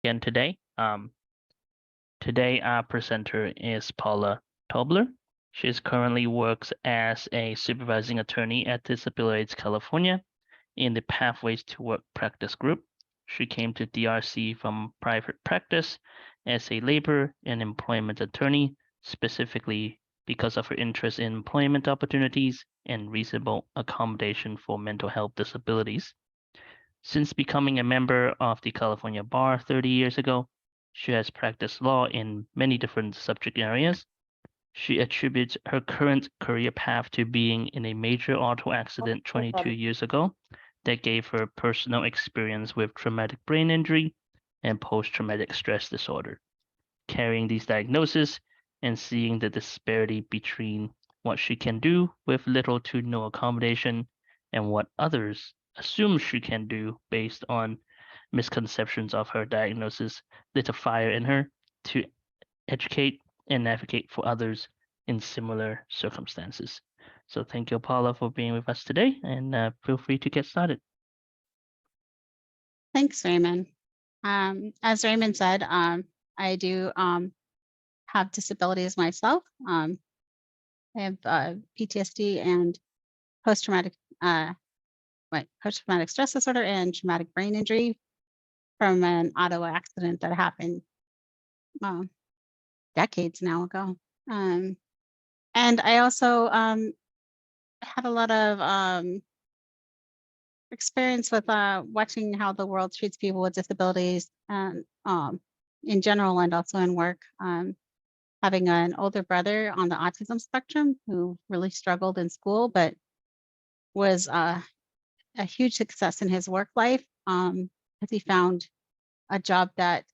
again today. Today our presenter is Paula Tobler. She currently works as a supervising attorney at Disabilities California in the Pathways to Work practice group. She came to DRC from private practice as a labor and employment attorney, specifically because of her interest in employment opportunities and reasonable accommodation for mental health disabilities. Since becoming a member of the California Bar 30 years ago, she has practiced law in many different subject areas. She attributes her current career path to being in a major auto accident 22 years ago that gave her personal experience with traumatic brain injury and post-traumatic stress disorder. Carrying these diagnoses and seeing the disparity between what she can do with little to no accommodation and what others assume she can do based on misconceptions of her diagnosis lit a fire in her to educate and advocate for others in similar circumstances. So thank you, Paula, for being with us today, and feel free to get started. Thanks, Raymond. As Raymond said, I do have disabilities myself. I have PTSD and post-traumatic post-traumatic stress disorder and traumatic brain injury from an auto accident that happened decades now ago. And I also had a lot of experience with watching how the world treats people with disabilities and in general and also in work. Having an older brother on the autism spectrum who really struggled in school, but was a huge success in his work life because he found a job that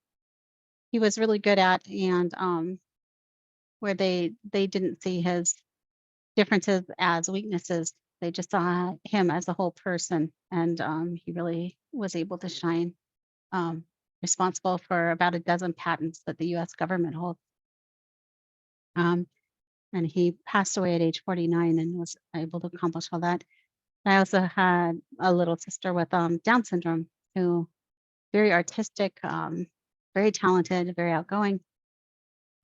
he was really good at and where they didn't see his differences as weaknesses. They just saw him as a whole person, and he really was able to shine, responsible for about a dozen patents that the U.S. government holds. And he passed away at age 49 and was able to accomplish all that. I also had a little sister with Down syndrome who very artistic, very talented, very outgoing.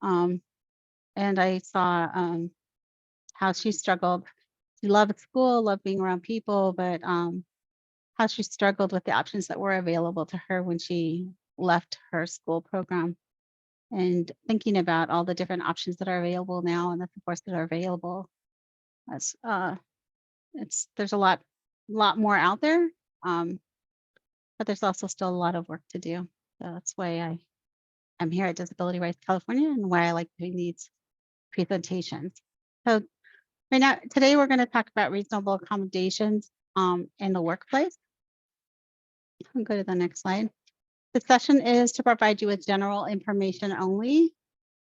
And I saw how she struggled. She loved school, loved being around people, but how she struggled with the options that were available to her when she left her school program. And thinking about all the different options that are available now and the supports that are available, as there's a lot more out there, but there's also still a lot of work to do. So that's why I'm here at Disability Rights California and why I like doing these presentations. So right now, today we're going to talk about reasonable accommodations in the workplace. I'll go to the next slide. The session is to provide you with general information only.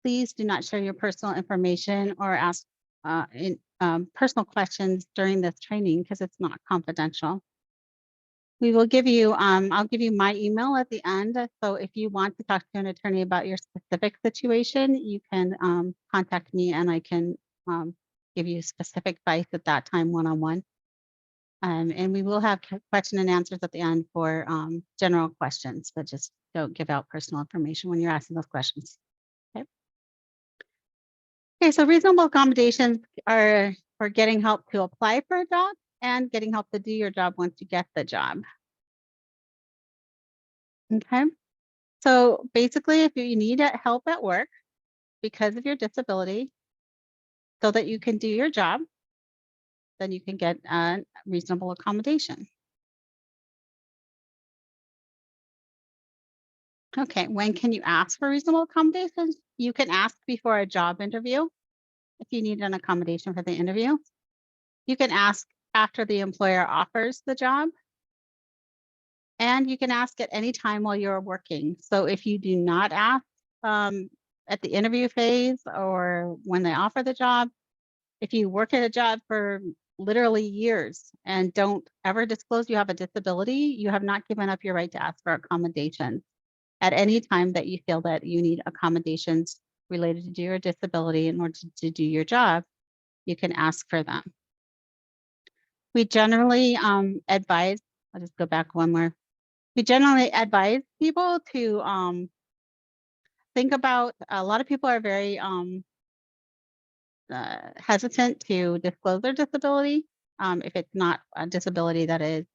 Please do not share your personal information or ask personal questions during this training because it's not confidential. We will give you, I'll give you my email at the end. So if you want to talk to an attorney about your specific situation, you can contact me and I can give you specific advice at that time one-on-one. And we will have question and answers at the end for general questions, but just don't give out personal information when you're asking those questions. Okay, so reasonable accommodations are for getting help to apply for a job and getting help to do your job once you get the job. Okay, so basically if you need help at work because of your disability so that you can do your job, then you can get a reasonable accommodation. Okay, when can you ask for reasonable accommodations? You can ask before a job interview if you need an accommodation for the interview. You can ask after the employer offers the job. And you can ask at any time while you're working. So if you do not ask at the interview phase or when they offer the job, if you work at a job for literally years and don't ever disclose you have a disability, you have not given up your right to ask for accommodations. At any time that you feel that you need accommodations related to your disability in order to do your job, you can ask for them. We generally advise, I'll just go back one more. We generally advise people to think about, a lot of people are very hesitant to disclose their disability if it's not a disability that is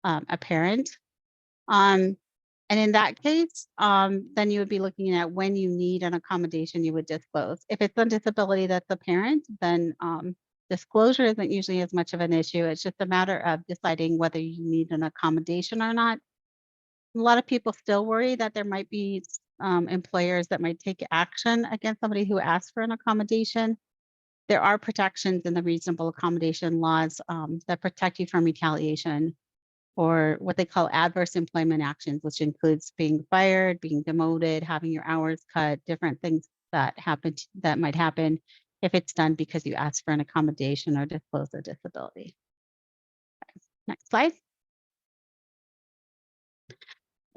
apparent. And in that case, then you would be looking at when you need an accommodation, you would disclose. If it's a disability that's apparent, then disclosure isn't usually as much of an issue. It's just a matter of deciding whether you need an accommodation or not. A lot of people still worry that there might be employers that might take action against somebody who asks for an accommodation. There are protections in the reasonable accommodation laws that protect you from retaliation or what they call adverse employment actions, which includes being fired, being demoted, having your hours cut, different things that that might happen if it's done because you asked for an accommodation or disclose a disability. Next slide.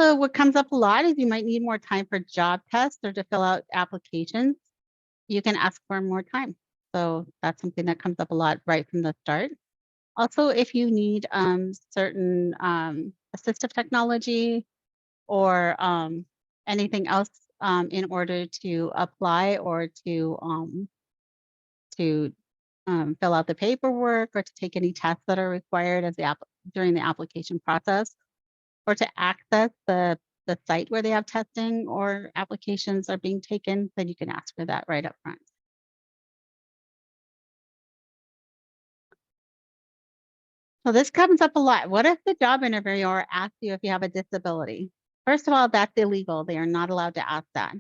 So what comes up a lot is you might need more time for job tests or to fill out applications. You can ask for more time. So that's something that comes up a lot right from the start. Also, if you need certain assistive technology or anything else in order to apply or to fill out the paperwork or to take any tests that are required as during the application process, or to access the site where they have testing or applications are being taken, then you can ask for that right up front. So this comes up a lot. What if the job interviewer asks you if you have a disability? First of all, that's illegal. They are not allowed to ask that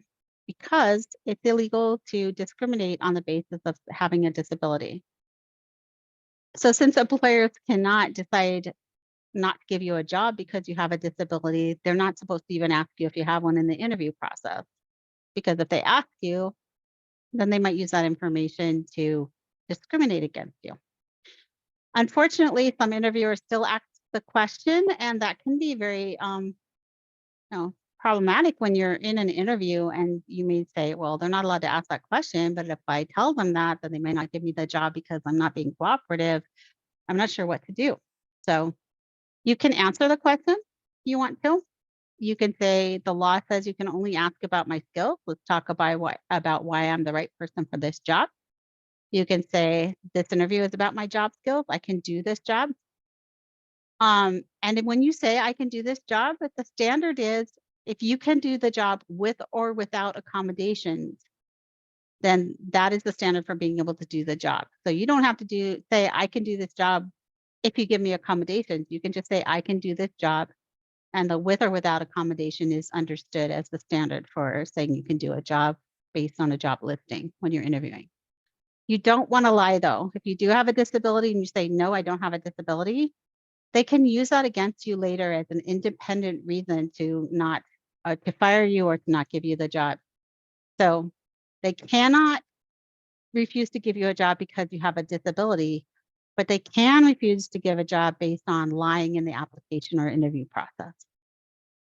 because it's illegal to discriminate on the basis of having a disability. So since employers cannot decide not to give you a job because you have a disability, they're not supposed to even ask you if you have one in the interview process. Because if they ask you, then they might use that information to discriminate against you. Unfortunately, some interviewers still ask the question, and that can be very problematic when you're in an interview and you may say, well, they're not allowed to ask that question, but if I tell them that, then they may not give me the job because I'm not being cooperative. I'm not sure what to do. So you can answer the question if you want to. You can say the law says you can only ask about my skills. Let's talk about why I'm the right person for this job. You can say this interview is about my job skills. I can do this job. And when you say I can do this job, but the standard is if you can do the job with or without accommodations, then that is the standard for being able to do the job. So you don't have to say I can do this job if you give me accommodations. You can just say I can do this job, and the with or without accommodation is understood as the standard for saying you can do a job based on a job listing when you're interviewing. You don't want to lie though. If you do have a disability and you say, no, I don't have a disability, they can use that against you later as an independent reason to not to fire you or to not give you the job. So they cannot refuse to give you a job because you have a disability, but they can refuse to give a job based on lying in the application or interview process.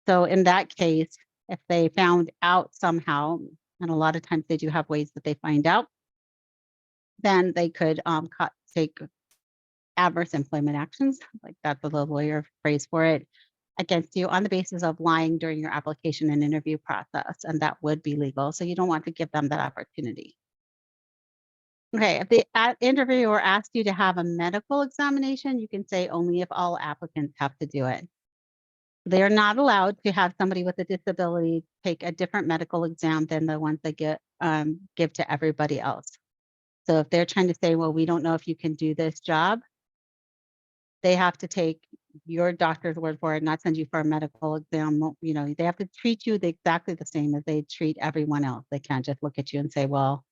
So in that case, if they found out somehow, and a lot of times they do have ways that they find out, then they could take adverse employment actions, like that's the lawyer phrase for it, against you on the basis of lying during your application and interview process, and that would be legal. So you don't want to give them that opportunity. Okay, if the interviewer asked you to have a medical examination, you can say only if all applicants have to do it. They're not allowed to have somebody with a disability take a different medical exam than the ones they give to everybody else. So if they're trying to say, well, we don't know if you can do this job, they have to take your doctor's word for it, not send you for a medical exam. You know, they have to treat you exactly the same as they treat everyone else. They can't just look at you and say, well,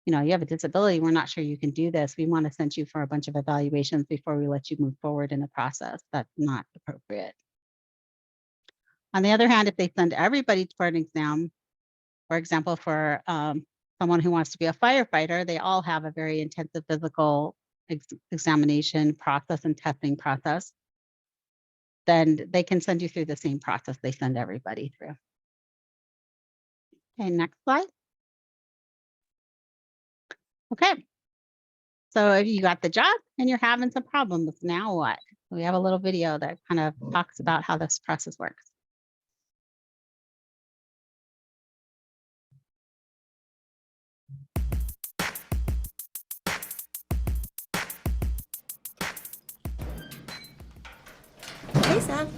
you know, you have a disability. We're not sure you can do this. We want to send you for a bunch of evaluations before we let you move forward in the process. That's not appropriate. On the other hand, if they send everybody for an exam, for example, for someone who wants to be a firefighter, they all have a very intensive physical examination process and testing process, then they can send you through the same process they send everybody through. Okay, next slide. Okay. So you got the job and you're having some problems. Now what? We have a little video that kind of talks about how this process works. Hey, Sam.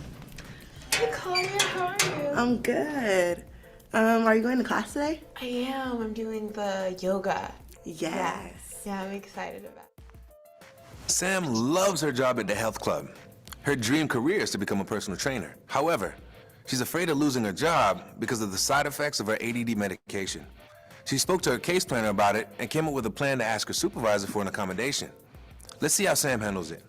Hey, Claudia, how are you? I'm good. Are you going to class today? I am. I'm doing the yoga. Yes. Yeah, I'm excited about it. Sam loves her job at the health club. Her dream career is to become a personal trainer. However, she's afraid of losing her job because of the side effects of her ADD medication. She spoke to her case planner about it and came up with a plan to ask her supervisor for an accommodation. Let's see how Sam handles it.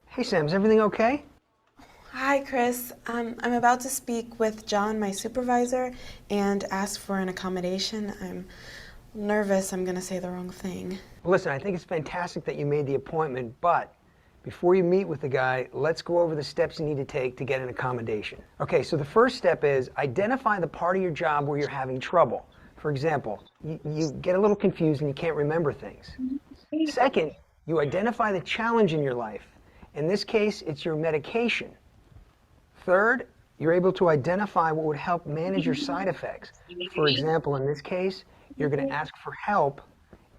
Hey Sam, is everything okay? Hi, Chris. I'm about to speak with John, my supervisor, and ask for an accommodation. I'm nervous I'm going to say the wrong thing. Well, listen, I think it's fantastic that you made the appointment, but before you meet with the guy, let's go over the steps you need to take to get an accommodation. Okay, so the first step is identify the part of your job where you're having trouble. For example, you get a little confused and you can't remember things. Second, you identify the challenge in your life. In this case, it's your medication. Third, you're able to identify what would help manage your side effects. For example, in this case, you're going to ask for help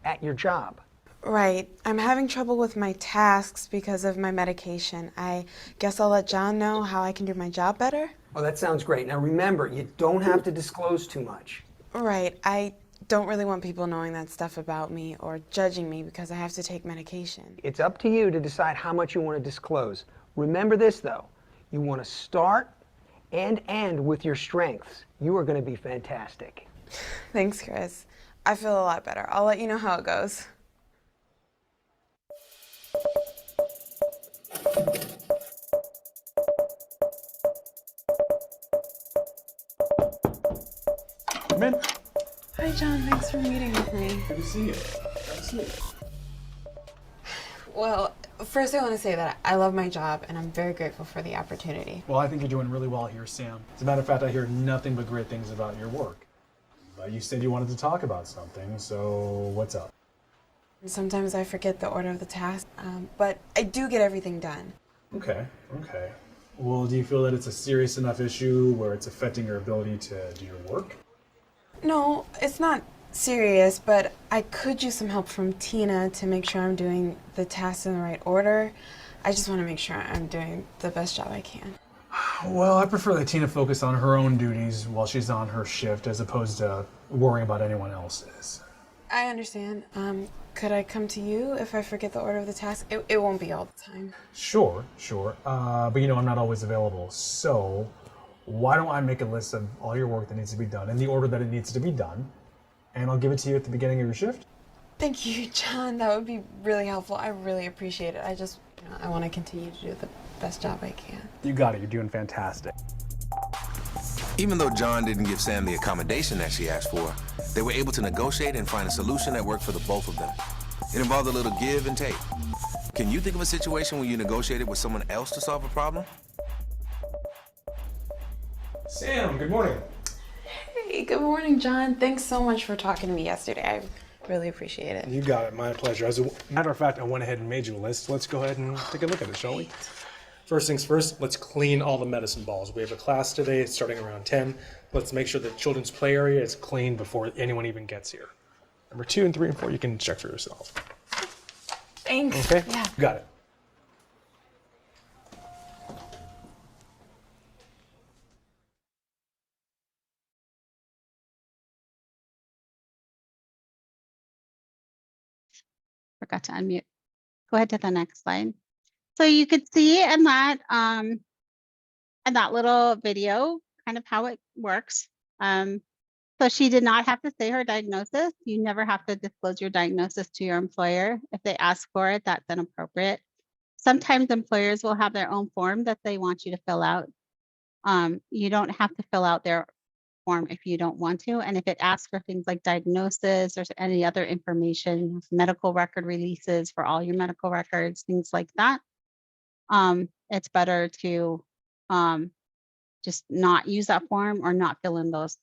at your job. Right. I'm having trouble with my tasks because of my medication. I guess I'll let John know how I can do my job better. Oh, that sounds great. Now remember, you don't have to disclose too much. Right. I don't really want people knowing that stuff about me or judging me because I have to take medication. It's up to you to decide how much you want to disclose. Remember this, though. You want to start and end with your strengths. You are going to be fantastic. Thanks, Chris. I feel a lot better. I'll let you know how it goes. Come in. Hi, John. Thanks for meeting with me. Good to see you. Good to see you. Well, first I want to say that I love my job and I'm very grateful for the opportunity. Well, I think you're doing really well here, Sam. As a matter of fact, I hear nothing but great things about your work. But you said you wanted to talk about something, so what's up? Sometimes I forget the order of the task, but I do get everything done. Okay. Well, do you feel that it's a serious enough issue where it's affecting your ability to do your work? No, it's not serious, but I could use some help from Tina to make sure I'm doing the tasks in the right order. I just want to make sure I'm doing the best job I can. Well, I prefer that Tina focus on her own duties while she's on her shift as opposed to worrying about anyone else's. I understand. Could I come to you if I forget the order of the task? It won't be all the time. Sure. But I'm not always available. So why don't I make a list of all your work that needs to be done in the order that it needs to be done, and I'll give it to you at the beginning of your shift? Thank you, John. That would be really helpful. I really appreciate it. I want to continue to do the best job I can. You got it. You're doing fantastic. Even though John didn't give Sam the accommodation that she asked for, they were able to negotiate and find a solution that worked for the both of them. It involved a little give and take. Can you think of a situation where you negotiated with someone else to solve a problem? Sam, good morning. Hey, good morning, John. Thanks so much for talking to me yesterday. I really appreciate it. You got it. My pleasure. As a matter of fact, I went ahead and made you a list. Let's go ahead and take a look at it, shall we? First things first, let's clean all the medicine balls. We have a class today. It's starting around 10. Let's make sure the children's play area is clean before anyone even gets here. Number 2 and 3 and 4, you can check for yourself. Thanks. Okay? Yeah. Got it. Forgot to unmute. Go ahead to the next slide. So you could see in that little video kind of how it works. So she did not have to say her diagnosis. You never have to disclose your diagnosis to your employer. If they ask for it, that's inappropriate. Sometimes employers will have their own form that they want you to fill out. You don't have to fill out their form if you don't want to. And if it asks for things like diagnosis or any other information, medical record releases for all your medical records, things like that, it's better to just not use that form or not fill in those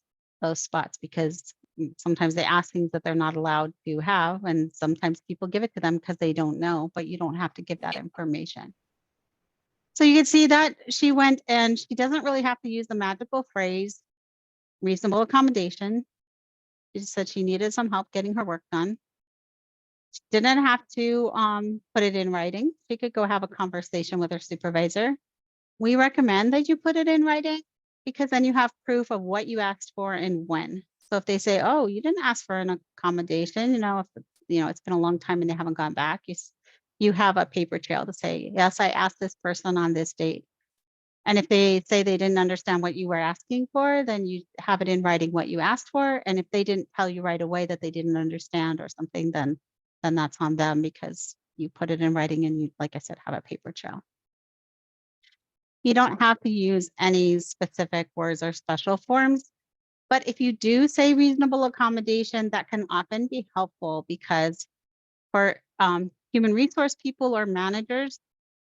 spots, because sometimes they ask things that they're not allowed to have, and sometimes people give it to them because they don't know, but you don't have to give that information. So you can see that she went and she doesn't really have to use the magical phrase reasonable accommodation. She just said she needed some help getting her work done. She didn't have to put it in writing. She could go have a conversation with her supervisor. We recommend that you put it in writing because then you have proof of what you asked for and when. So if they say, oh, you didn't ask for an accommodation, if it's been a long time and they haven't gone back, you have a paper trail to say, yes, I asked this person on this date. And if they say they didn't understand what you were asking for, then you have it in writing what you asked for. And if they didn't tell you right away that they didn't understand or something, then that's on them because you put it in writing and you, like I said, have a paper trail. You don't have to use any specific words or special forms, but if you do say reasonable accommodation, that can often be helpful because for human resource people or managers,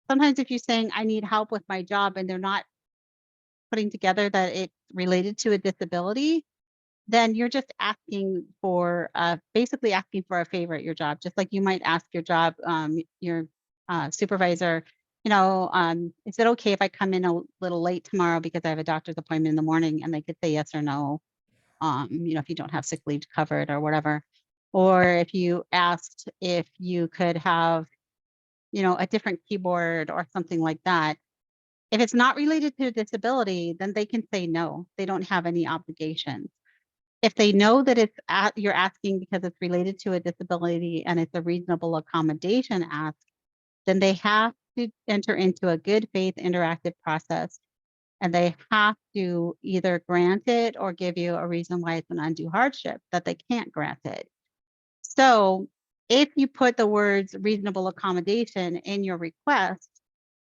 sometimes if you're saying I need help with my job and they're not putting together that it's related to a disability, then you're just asking for basically asking for a favor at your job, just like you might ask your job, your supervisor, is it okay if I come in a little late tomorrow because I have a doctor's appointment in the morning? And they could say yes or no, if you don't have sick leave covered or whatever. Or if you asked if you could have, a different keyboard or something like that. If it's not related to a disability, then they can say no. They don't have any obligations. If they know that you're asking because it's related to a disability and it's a reasonable accommodation ask, then they have to enter into a good faith interactive process. And they have to either grant it or give you a reason why it's an undue hardship that they can't grant it. So if you put the words reasonable accommodation in your request,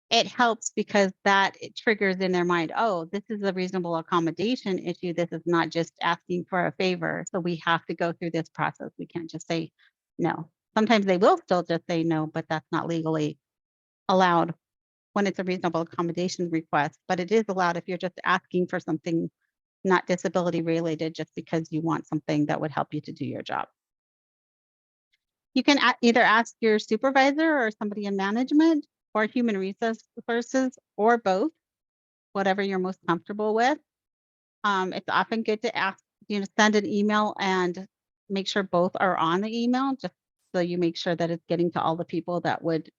it helps because it triggers in their mind, oh, this is a reasonable accommodation issue. This is not just asking for a favor. So we have to go through this process. We can't just say no. Sometimes they will still just say no, but that's not legally allowed when it's a reasonable accommodation request. But it is allowed if you're just asking for something not disability related, just because you want something that would help you to do your job. You can either ask your supervisor or somebody in management or human resources or both, whatever you're most comfortable with. It's often good to ask, send an email and make sure both are on the email, just so you make sure that it's getting to all the people that would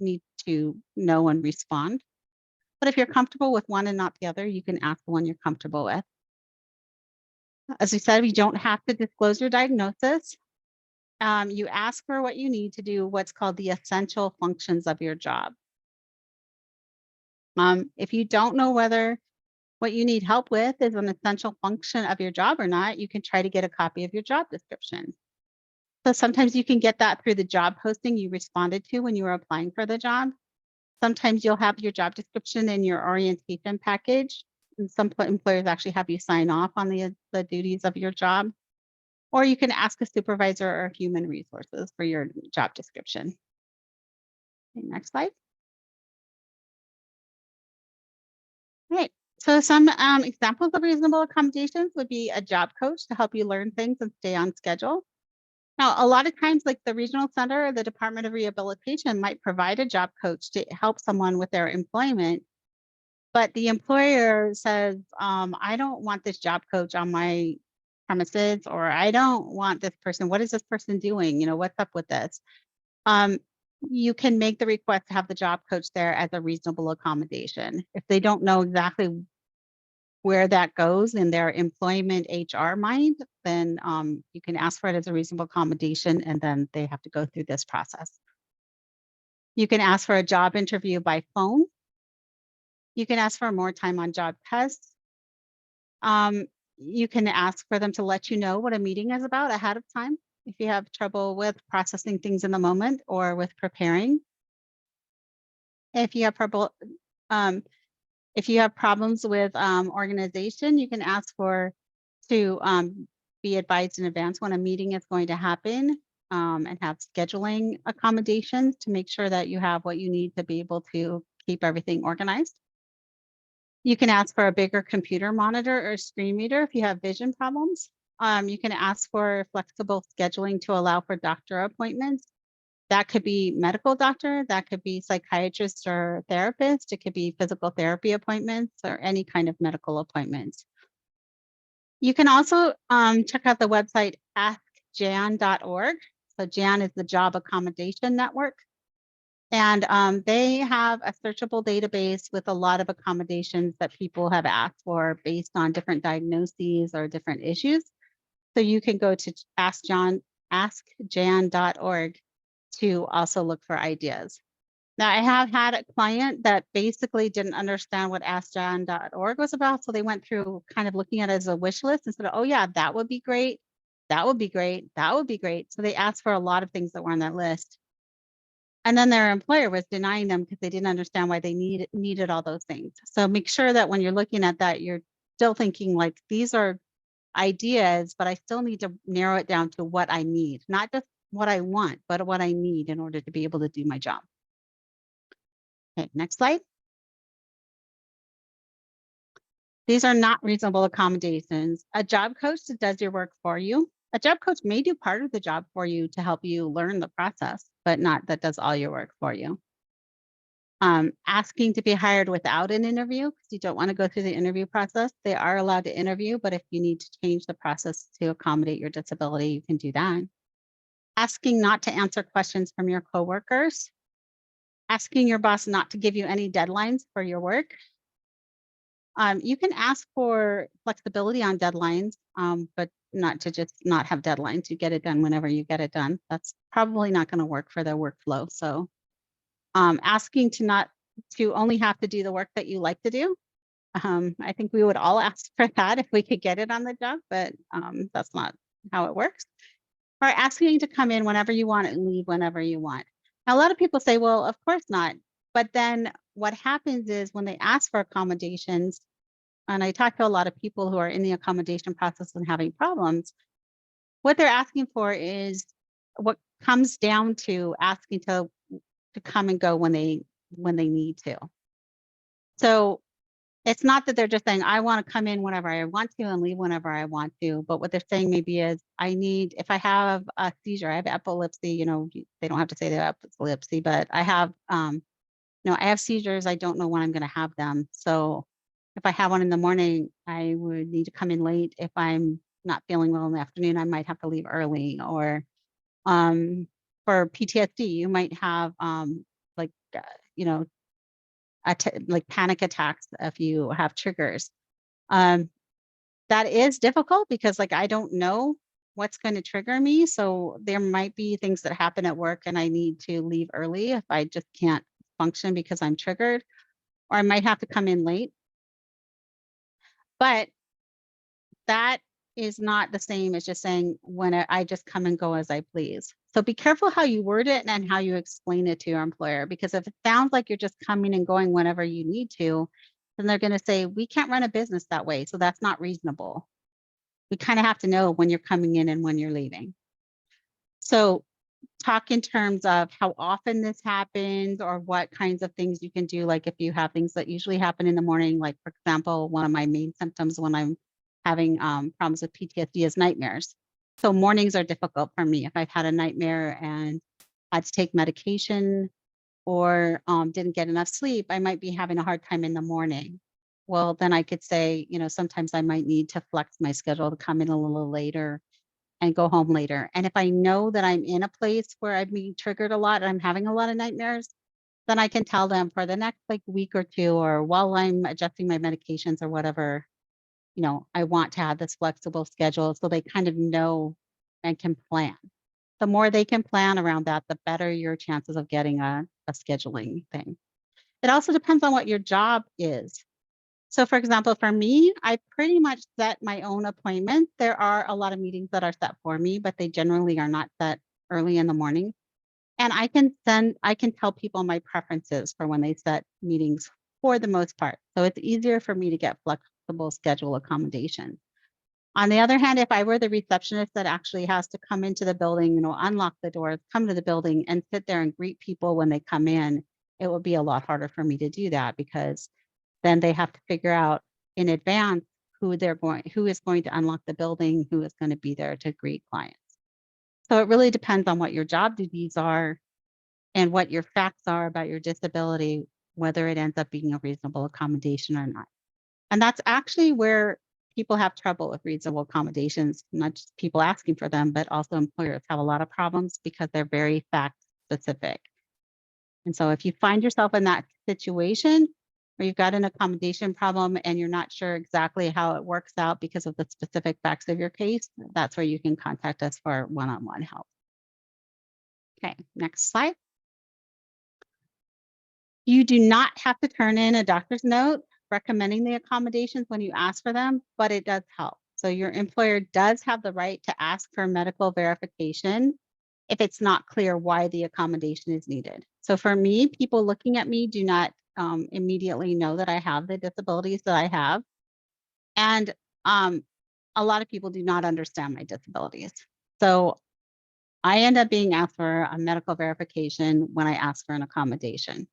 need to know and respond. But if you're comfortable with one and not the other, you can ask the one you're comfortable with. As we said, we don't have to disclose your diagnosis. You ask for what you need to do what's called the essential functions of your job. If you don't know whether what you need help with is an essential function of your job or not, you can try to get a copy of your job description. So sometimes you can get that through the job posting you responded to when you were applying for the job. Sometimes you'll have your job description in your orientation package. And some employers actually have you sign off on the duties of your job. Or you can ask a supervisor or human resources for your job description. Okay, next slide. Right. So some examples of reasonable accommodations would be a job coach to help you learn things and stay on schedule. Now, a lot of times, like the regional center or the Department of Rehabilitation might provide a job coach to help someone with their employment, but the employer says, I don't want this job coach on my premises, or I don't want this person. What is this person doing? What's up with this? You can make the request to have the job coach there as a reasonable accommodation. If they don't know exactly where that goes in their employment HR mind, then you can ask for it as a reasonable accommodation, and then they have to go through this process. You can ask for a job interview by phone. You can ask for more time on job tests. You can ask for them to let you know what a meeting is about ahead of time if you have trouble with processing things in the moment or with preparing. If you have problems with organization, you can ask to be advised in advance when a meeting is going to happen, and have scheduling accommodations to make sure that you have what you need to be able to keep everything organized. You can ask for a bigger computer monitor or screen reader if you have vision problems. You can ask for flexible scheduling to allow for doctor appointments. That could be medical doctor, that could be psychiatrist or therapist, it could be physical therapy appointments or any kind of medical appointments. You can also check out the website askjan.org. So Jan is the Job Accommodation Network. And they have a searchable database with a lot of accommodations that people have asked for based on different diagnoses or different issues. So you can go to askjan.org to also look for ideas. Now, I have had a client that basically didn't understand what askjan.org was about. So they went through kind of looking at it as a wish list and said, oh yeah, that would be great. That would be great. That would be great. So they asked for a lot of things that were on that list. And then their employer was denying them because they didn't understand why they needed all those things. So make sure that when you're looking at that, you're still thinking like, these are ideas, but I still need to narrow it down to what I need, not just what I want, but what I need in order to be able to do my job. Okay, next slide. These are not reasonable accommodations. A job coach that does your work for you. A job coach may do part of the job for you to help you learn the process, but not that does all your work for you. Asking to be hired without an interview because you don't want to go through the interview process. They are allowed to interview, but if you need to change the process to accommodate your disability, you can do that. Asking not to answer questions from your coworkers. Asking your boss not to give you any deadlines for your work. You can ask for flexibility on deadlines, but not to just not have deadlines. You get it done whenever you get it done. That's probably not going to work for the workflow. So asking to only have to do the work that you like to do. I think we would all ask for that if we could get it on the job, but that's not how it works. Or asking to come in whenever you want and leave whenever you want. Now, a lot of people say, well, of course not. But then what happens is when they ask for accommodations, and I talk to a lot of people who are in the accommodation process and having problems, what they're asking for is what comes down to asking to come and go when they need to. So it's not that they're just saying, I want to come in whenever I want to and leave whenever I want to. But what they're saying maybe is, if I have a seizure, I have epilepsy, they don't have to say they have epilepsy, but I have, I have seizures. I don't know when I'm going to have them. So if I have one in the morning, I would need to come in late. If I'm not feeling well in the afternoon, I might have to leave early. Or for PTSD, you might have like, like panic attacks if you have triggers. That is difficult because I don't know what's going to trigger me. So there might be things that happen at work and I need to leave early if I just can't function because I'm triggered, or I might have to come in late. But that is not the same as just saying when I just come and go as I please. So be careful how you word it and how you explain it to your employer, because if it sounds like you're just coming and going whenever you need to, then they're going to say, we can't run a business that way. So that's not reasonable. We kind of have to know when you're coming in and when you're leaving. So talk in terms of how often this happens or what kinds of things you can do. Like if you have things that usually happen in the morning, like for example, one of my main symptoms when I'm having problems with PTSD is nightmares. So mornings are difficult for me. If I've had a nightmare and had to take medication or didn't get enough sleep, I might be having a hard time in the morning. Well, then I could say, sometimes I might need to flex my schedule to come in a little later and go home later. And if I know that I'm in a place where I'm being triggered a lot and I'm having a lot of nightmares, then I can tell them for the next week or two, or while I'm adjusting my medications or whatever, I want to have this flexible schedule so they kind of know and can plan. The more they can plan around that, the better your chances of getting a scheduling thing. It also depends on what your job is. So for example, for me, I pretty much set my own appointment. There are a lot of meetings that are set for me, but they generally are not set early in the morning. And I can tell people my preferences for when they set meetings for the most part. So it's easier for me to get flexible schedule accommodation. On the other hand, if I were the receptionist that actually has to come into the building, unlock the doors, come to the building and sit there and greet people when they come in, it would be a lot harder for me to do that, because then they have to figure out in advance who is going to unlock the building, who is going to be there to greet clients. So it really depends on what your job duties are and what your facts are about your disability, whether it ends up being a reasonable accommodation or not. And that's actually where people have trouble with reasonable accommodations, not just people asking for them, but also employers have a lot of problems because they're very fact specific. And so if you find yourself in that situation where you've got an accommodation problem and you're not sure exactly how it works out because of the specific facts of your case, that's where you can contact us for one-on-one help. Okay, next slide. You do not have to turn in a doctor's note recommending the accommodations when you ask for them, but it does help. So your employer does have the right to ask for medical verification if it's not clear why the accommodation is needed. So for me, people looking at me do not immediately know that I have the disabilities that I have. And a lot of people do not understand my disabilities. So I end up being asked for a medical verification when I ask for an accommodation.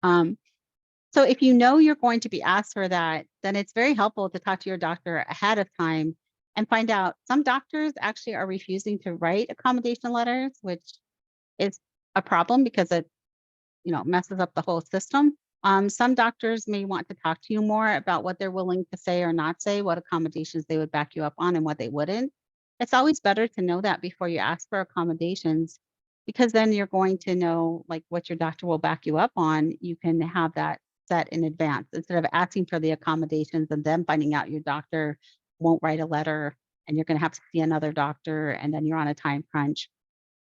So if you know you're going to be asked for that, then it's very helpful to talk to your doctor ahead of time and find out. Some doctors actually are refusing to write accommodation letters, which is a problem because it, messes up the whole system. Some doctors may want to talk to you more about what they're willing to say or not say, what accommodations they would back you up on and what they wouldn't. It's always better to know that before you ask for accommodations, because then you're going to know like what your doctor will back you up on. You can have that set in advance instead of asking for the accommodations and then finding out your doctor won't write a letter and you're going to have to see another doctor and then you're on a time crunch,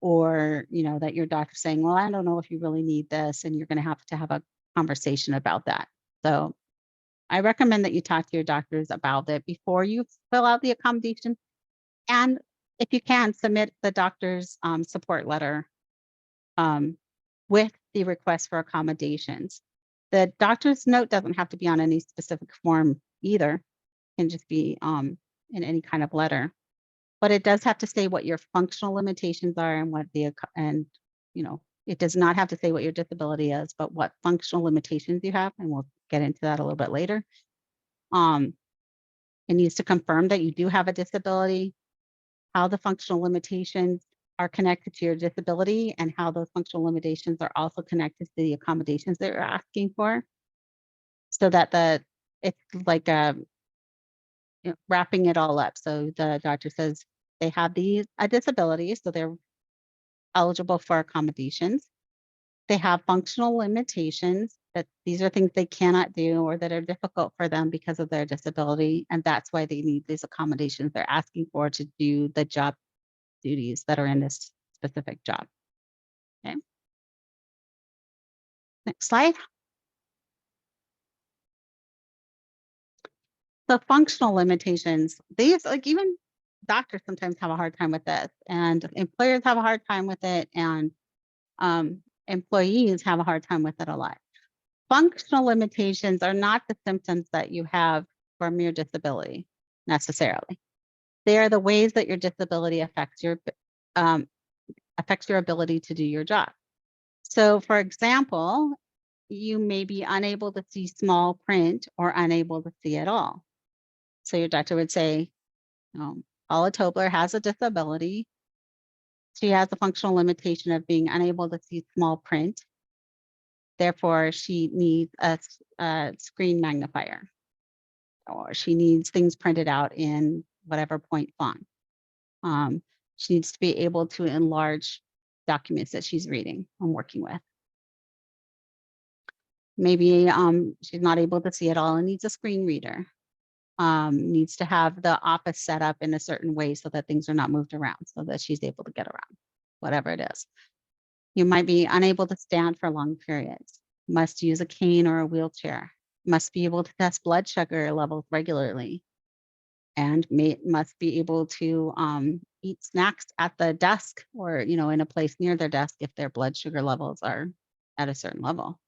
or that your doctor's saying, well, I don't know if you really need this, and you're going to have a conversation about that. So I recommend that you talk to your doctors about it before you fill out the accommodation, and if you can, submit the doctor's support letter with the request for accommodations. The doctor's note doesn't have to be on any specific form either. It can just be in any kind of letter. But it does have to say what your functional limitations are and what it does not have to say what your disability is, but what functional limitations you have. And we'll get into that a little bit later. It needs to confirm that you do have a disability, how the functional limitations are connected to your disability, and how those functional limitations are also connected to the accommodations that you're asking for. So that it's like wrapping it all up. So the doctor says they have a disability, so they're eligible for accommodations. They have functional limitations, that these are things they cannot do or that are difficult for them because of their disability. And that's why they need these accommodations they're asking for to do the job duties that are in this specific job. Okay. Next slide. So functional limitations, these, like, even doctors sometimes have a hard time with this, and employers have a hard time with it, and employees have a hard time with it a lot. Functional limitations are not the symptoms that you have from your disability necessarily. They are the ways that your disability affects your ability to do your job. So for example, you may be unable to see small print or unable to see at all. So your doctor would say, Paula Tobler has a disability. She has a functional limitation of being unable to see small print. Therefore, she needs a screen magnifier, or she needs things printed out in whatever point font. She needs to be able to enlarge documents that she's reading and working with. Maybe she's not able to see it all and needs a screen reader. Needs to have the office set up in a certain way so that things are not moved around, so that she's able to get around, whatever it is. You might be unable to stand for long periods, must use a cane or a wheelchair, must be able to test blood sugar levels regularly, and must be able to eat snacks at the desk or in a place near their desk if their blood sugar levels are at a certain level.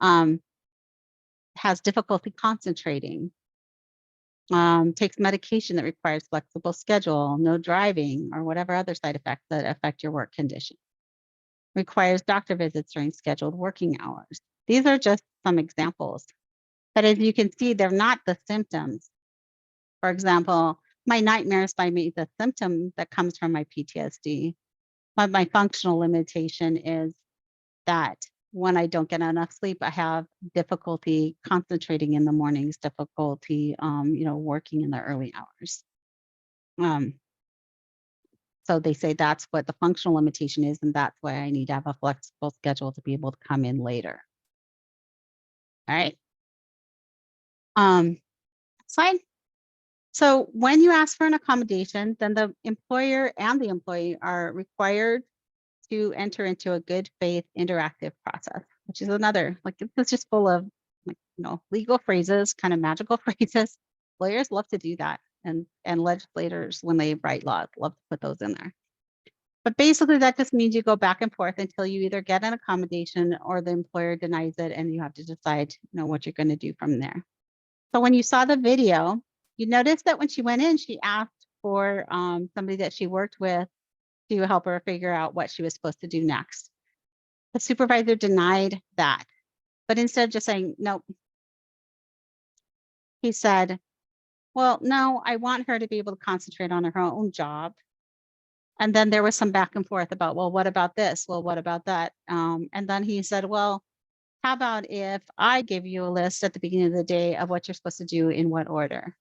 Has difficulty concentrating, takes medication that requires flexible schedule, no driving, or whatever other side effects that affect your work condition. Requires doctor visits during scheduled working hours. These are just some examples. But as you can see, they're not the symptoms. For example, my nightmares might be the symptom that comes from my PTSD. But my functional limitation is that when I don't get enough sleep, I have difficulty concentrating in the mornings, difficulty, working in the early hours. So they say that's what the functional limitation is, and that's why I need to have a flexible schedule to be able to come in later. All right. Slide. So when you ask for an accommodation, then the employer and the employee are required to enter into a good faith interactive process, which is another, like, it's just full of, like, legal phrases, kind of magical phrases. Lawyers love to do that. And legislators, when they write laws, love to put those in there. But basically that just means you go back and forth until you either get an accommodation or the employer denies it, and you have to decide, what you're going to do from there. So when you saw the video, you noticed that when she went in, she asked for somebody that she worked with to help her figure out what she was supposed to do next. The supervisor denied that, but instead of just saying, nope, he said, well, no, I want her to be able to concentrate on her own job. And then there was some back and forth about, well, what about this? Well, what about that? And then he said, well, how about if I give you a list at the beginning of the day of what you're supposed to do in what order?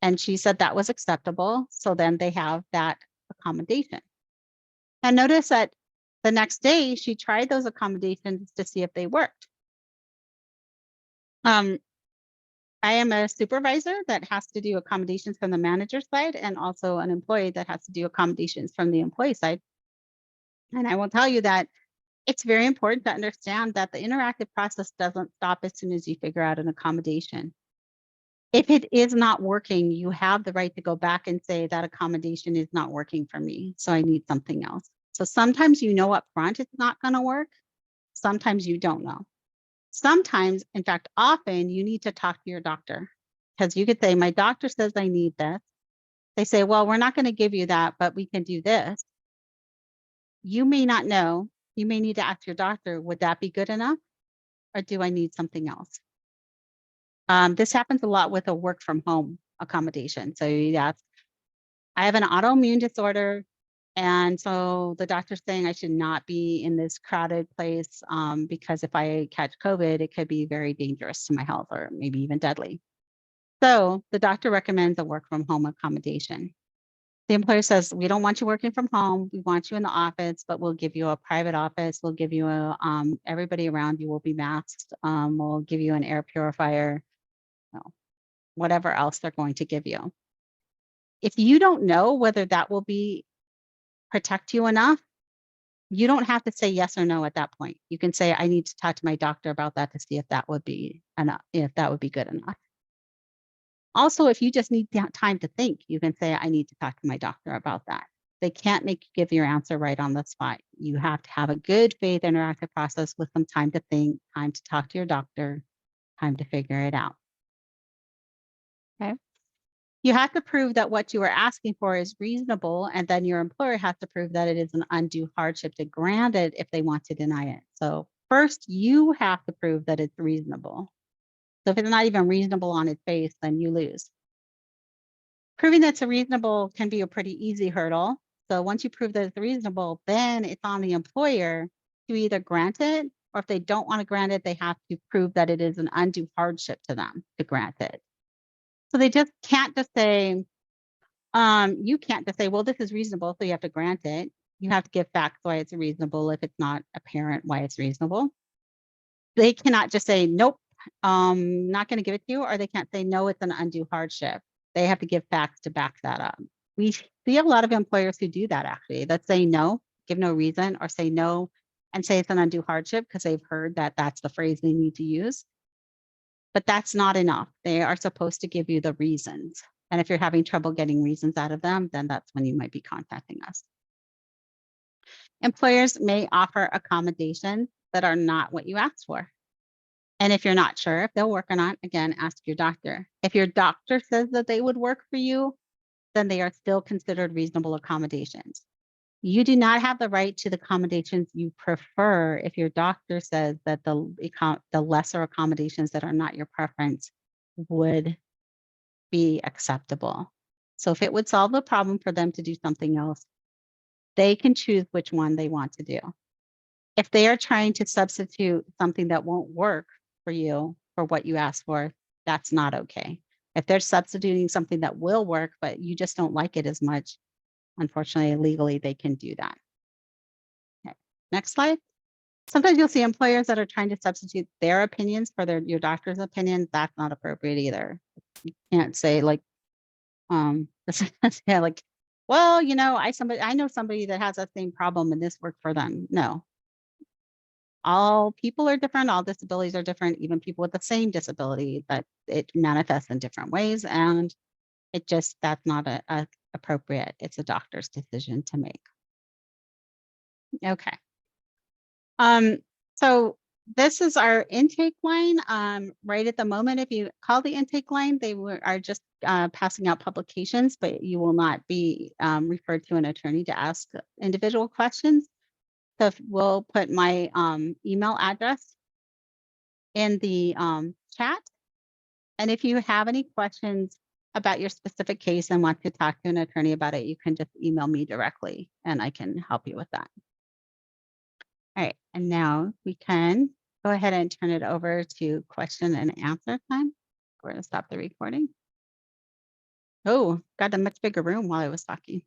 And she said that was acceptable. So then they have that accommodation. And notice that the next day she tried those accommodations to see if they worked. I am a supervisor that has to do accommodations from the manager side, and also an employee that has to do accommodations from the employee side. And I will tell you that it's very important to understand that the interactive process doesn't stop as soon as you figure out an accommodation. If it is not working, you have the right to go back and say that accommodation is not working for me, so I need something else. So sometimes up front it's not going to work. Sometimes you don't know. Sometimes, in fact, often you need to talk to your doctor, because you could say, my doctor says I need this. They say, well, we're not going to give you that, but we can do this. You may not know. You may need to ask your doctor, would that be good enough? Or do I need something else? This happens a lot with a work from home accommodation. So you ask, I have an autoimmune disorder. And so the doctor's saying I should not be in this crowded place because if I catch COVID, it could be very dangerous to my health or maybe even deadly. So the doctor recommends a work from home accommodation. The employer says, we don't want you working from home. We want you in the office, but we'll give you a private office. We'll give you everybody around you will be masked. We'll give you an air purifier, whatever else they're going to give you. If you don't know whether that will protect you enough, you don't have to say yes or no at that point. You can say, I need to talk to my doctor about that to see if that would be enough, if that would be good enough. Also, if you just need time to think, you can say, I need to talk to my doctor about that. They can't make you give your answer right on the spot. You have to have a good faith interactive process with some time to think, time to talk to your doctor, time to figure it out. Okay. You have to prove that what you are asking for is reasonable, and then your employer has to prove that it is an undue hardship to grant it if they want to deny it. So first, you have to prove that it's reasonable. So if it's not even reasonable on its face, then you lose. Proving that's reasonable can be a pretty easy hurdle. So once you prove that it's reasonable, then it's on the employer to either grant it, or if they don't want to grant it, they have to prove that it is an undue hardship to them to grant it. So they just can't just say, you can't just say, well, this is reasonable, so you have to grant it. You have to give facts why it's reasonable if it's not apparent why it's reasonable. They cannot just say, nope, not going to give it to you, or they can't say, no, it's an undue hardship. They have to give facts to back that up. We see a lot of employers who do that, actually, that say no, give no reason, or say no and say it's an undue hardship because they've heard that that's the phrase they need to use. But that's not enough. They are supposed to give you the reasons. And if you're having trouble getting reasons out of them, then that's when you might be contacting us. Employers may offer accommodations that are not what you asked for. And if you're not sure if they'll work or not, again, ask your doctor. If your doctor says that they would work for you, then they are still considered reasonable accommodations. You do not have the right to the accommodations you prefer if your doctor says that the lesser accommodations that are not your preference would be acceptable. So if it would solve the problem for them to do something else, they can choose which one they want to do. If they are trying to substitute something that won't work for you for what you asked for, that's not okay. If they're substituting something that will work, but you just don't like it as much, unfortunately, legally, they can do that. Okay. Next slide. Sometimes you'll see employers that are trying to substitute their opinions for your doctor's opinion. That's not appropriate either. You can't say like, yeah, like, well, you know, I know somebody that has that same problem and this worked for them. No. All people are different, all disabilities are different, even people with the same disability, but it manifests in different ways. And that's not appropriate. It's a doctor's decision to make. Okay. So this is our intake line. Right at the moment, if you call the intake line, they are just passing out publications, but you will not be referred to an attorney to ask individual questions. So we'll put my email address in the chat. And if you have any questions about your specific case and want to talk to an attorney about it, you can just email me directly and I can help you with that. All right, and now we can go ahead and turn it over to question and answer time. We're going to stop the recording. Oh, got a much bigger room while I was talking.